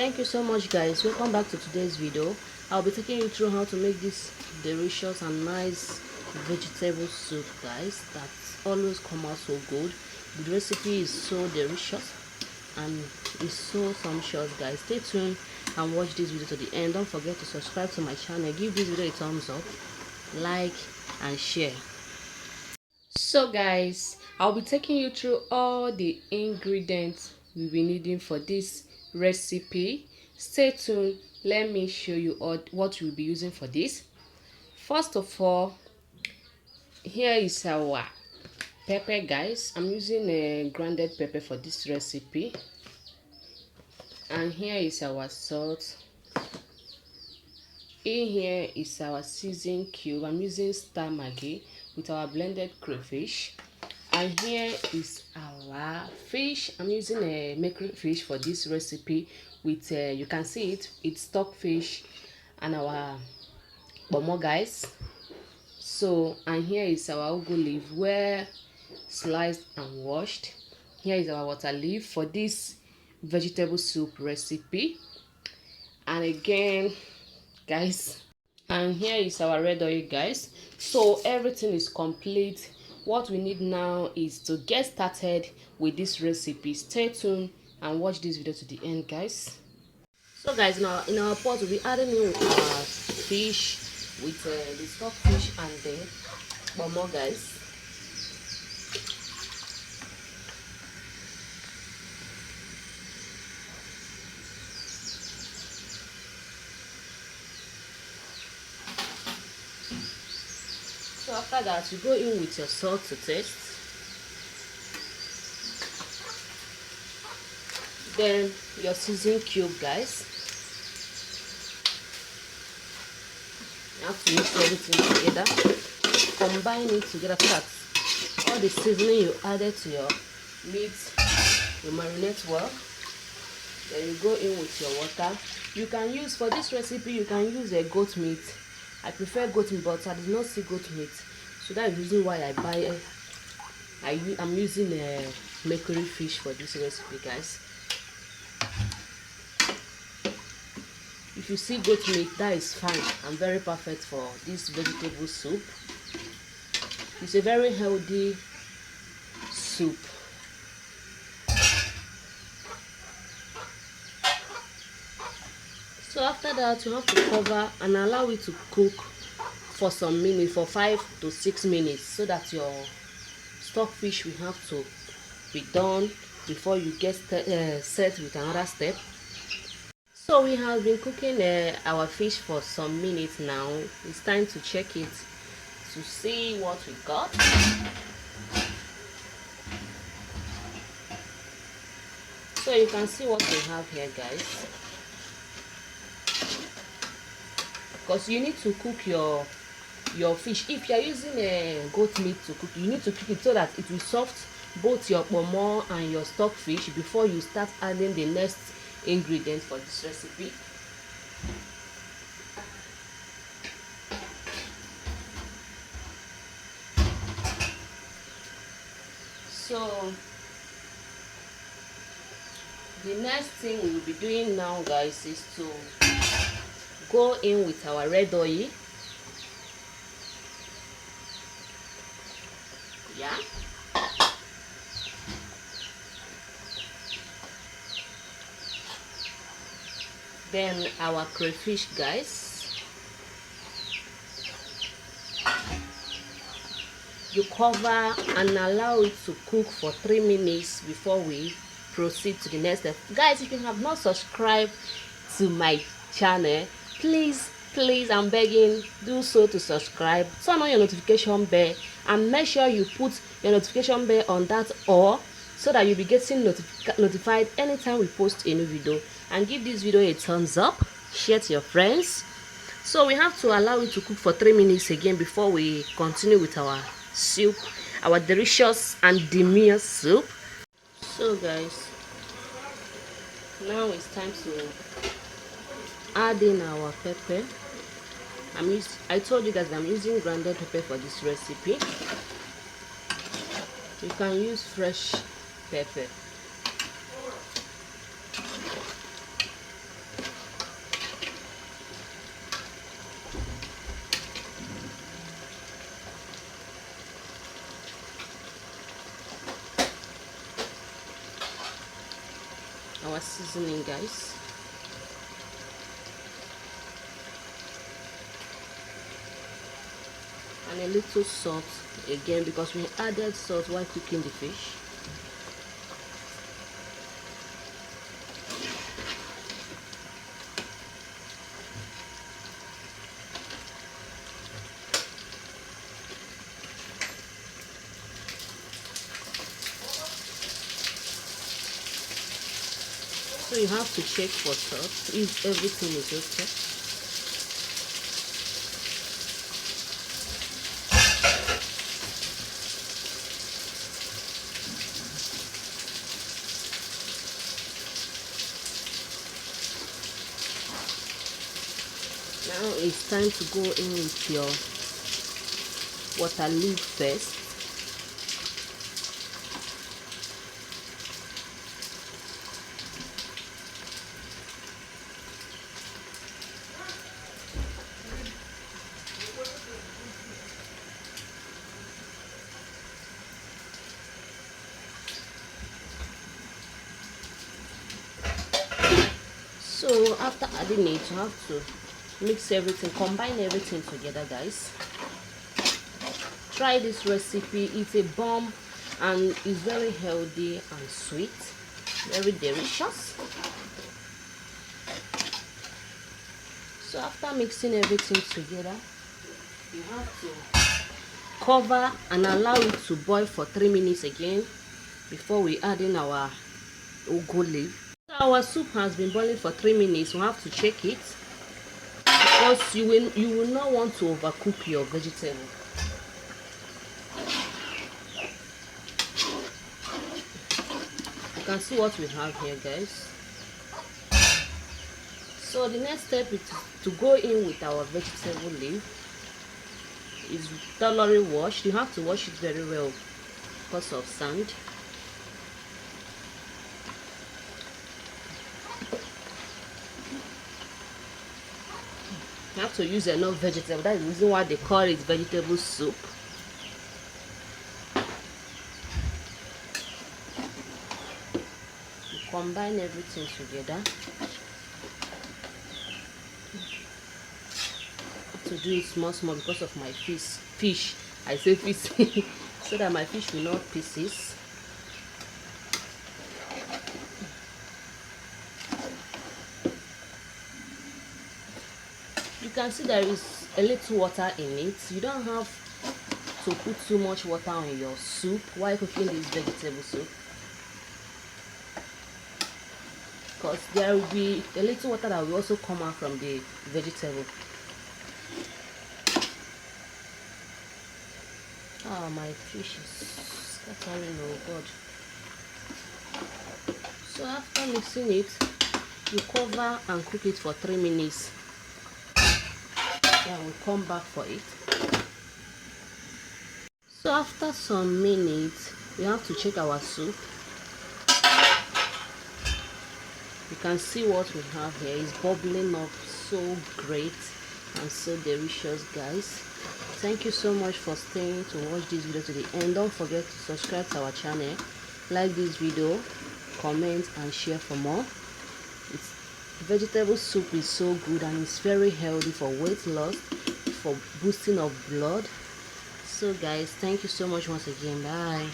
Thank you so much, guys. Welcome back to today's video. I'll be taking you through how to make this delicious and nice vegetable soup, guys. That's always come out so good. The recipe is so delicious and it's so sumptuous, guys. Stay tuned and watch this video to the end. Don't forget to subscribe to my channel, give this video a thumbs up, like and share. So guys, I'll be taking you through all the ingredients we'll be needing for this recipe. Stay tuned. Let me show you what we'll be using for this. First of all, here is our pepper, guys. I'm using a grounded pepper for this recipe. And here is our salt. In here is our seasoning cube. I'm using star maggi with our blended crayfish. And here is our fish. I'm using a mackerel fish for this recipe with you can see it's stockfish and our bomo, guys. So, and here is our ugu leaf, well sliced and washed. Here is our water leaf for this vegetable soup recipe. And again, guys, and here is our red oil, guys. So everything is complete. What we need now is to get started with this recipe. Stay tuned and watch this video to the end, guys. So guys, now in our pot we'll be adding in our fish with the stockfish and the bomo, guys. So after that, you go in with your salt to taste. Then your seasoning cube, guys. You have to mix everything together. Combine it together so that all the seasoning you added to your meat will marinate well. Then you go in with your water. You can use, for this recipe, you can use a goat meat. I prefer goat meat, but I did not see goat meat, so that's the reason why I buy. I'm using a mackerel fish for this recipe, guys. If you see goat meat, that is fine and very perfect for this vegetable soup. It's a very healthy soup. So after that, you have to cover and allow it to cook for some minutes, for 5 to 6 minutes, so that your stockfish will have to be done before you get set with another step. So we have been cooking our fish for some minutes now. It's time to check it to see what we got. So you can see what we have here, guys. Because you need to cook your fish. If you are using a goat meat to cook, you need to cook it so that it will soft both your pomo and your stockfish before you start adding the next ingredient for this recipe. So the next thing we will be doing now, guys, is to go in with our red oil. Yeah. Then our crayfish, guys. You cover and allow it to cook for 3 minutes before we proceed to the next step. Guys, if you have not subscribed to my channel, please I'm begging, do so to subscribe. Turn on your notification bell and make sure you put your notification bell on that all, so that you'll be getting notified anytime we post a new video. And give this video a thumbs up, share to your friends. So we have to allow it to cook for 3 minutes again before we continue with our soup, our delicious and demure soup. So guys, now it's time to add in our pepper. I told you guys that I'm using grounded pepper for this recipe. You can use fresh pepper. our seasoning, guys. And a little salt again, because we added salt while cooking the fish. So you have to check for salt if everything is okay. Now it's time to go in with your water leaf first. So after adding it, you have to mix everything, combine everything together, guys. Try this recipe. It's a bomb and it's very healthy and sweet, very delicious. So after mixing everything together, you have to cover and allow it to boil for 3 minutes again before we add in our ugu leaf. So our soup has been boiling for 3 minutes. We have to check it, because you will not want to overcook your vegetable. You can see what we have here, guys. So the next step is to go in with our vegetable leaf. It's thoroughly washed. You have to wash it very well because of sand. You have to use enough vegetable. That's the reason why they call it vegetable soup. You combine everything together. To do it small because of my fish. I say fish so that my fish will not pieces. You can see there is a little water in it. You don't have to put too much water on your soup while cooking this vegetable soup, because there will be a little water that will also come out from the vegetable. Oh, my fish is scattering, oh God. So after mixing it, you cover and cook it for 3 minutes. Then we'll come back for it. So after some minutes, we have to check our soup. You can see what we have here is bubbling up, so great and so delicious, guys. Thank you so much for staying to watch this video to the end. Don't forget to subscribe to our channel, like this video, comment and share for more. Vegetable soup is so good and it's very healthy for weight loss, for boosting of blood. So guys, thank you so much once again. Bye.